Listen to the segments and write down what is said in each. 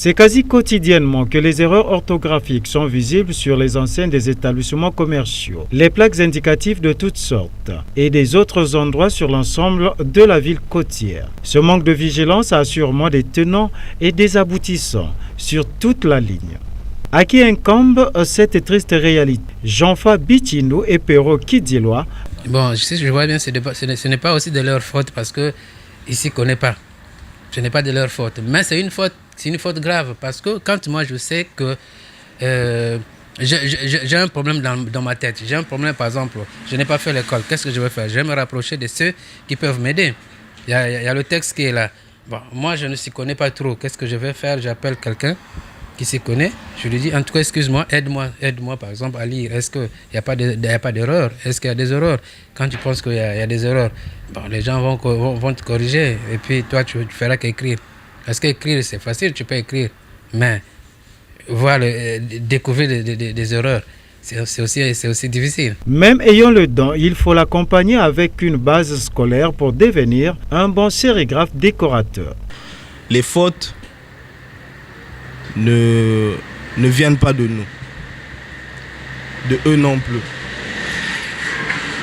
C'est quasi quotidiennement que les erreurs orthographiques sont visibles sur les enseignes des établissements commerciaux, les plaques indicatives de toutes sortes et des autres endroits sur l'ensemble de la ville côtière. Ce manque de vigilance a sûrement des tenants et des aboutissants sur toute la ligne. À qui incombe cette triste réalité? Jean-Fa Bitino et Perro Kidilwa. Bon, je vois bien, ce n'est pas aussi de leur faute parce que ici ne connaît pas. Ce n'est pas de leur faute, mais c'est une faute grave parce que quand moi je sais que j'ai un problème dans ma tête, j'ai un problème par exemple, je n'ai pas fait l'école, qu'est-ce que je vais faire? Je vais me rapprocher de ceux qui peuvent m'aider. Il y a le texte qui est là. Bon, moi je ne s'y connais pas trop, qu'est-ce que je vais faire? J'appelle quelqu'un qui s'y connaît, je lui dis en tout cas excuse-moi, aide-moi par exemple à lire, est-ce qu'il n'y a pas d'erreur, est-ce qu'il y a des erreurs? Quand tu penses qu'il y a des erreurs, bon, les gens vont te corriger et puis toi tu feras qu'écrire. Parce qu'écrire c'est facile, tu peux écrire, mais découvrir des erreurs, c'est aussi difficile. Même ayant le don, il faut l'accompagner avec une base scolaire pour devenir un bon sérigraphe décorateur. Les fautes ne viennent pas de nous, de eux non plus.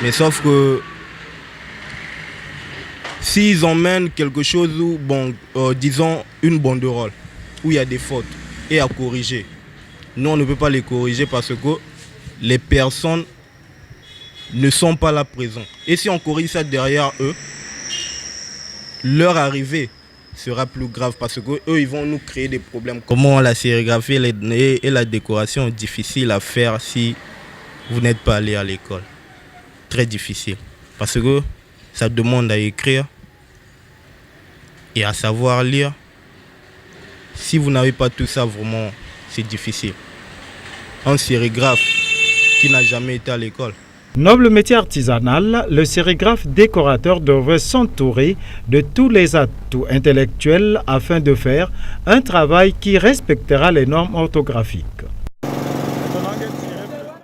Mais sauf que s'ils emmènent quelque chose où, disons une banderole, où il y a des fautes et à corriger, nous on ne peut pas les corriger parce que les personnes ne sont pas là présentes. Et si on corrige ça derrière eux, leur arrivée sera plus grave parce que eux ils vont nous créer des problèmes. Comment la sérigraphie et la décoration est difficile à faire si vous n'êtes pas allé à l'école. Très difficile parce que ça demande à écrire et à savoir lire. Si vous n'avez pas tout ça, vraiment c'est difficile. Un sérigraphe qui n'a jamais été à l'école. Noble métier artisanal, le sérigraphe décorateur devrait s'entourer de tous les atouts intellectuels afin de faire un travail qui respectera les normes orthographiques.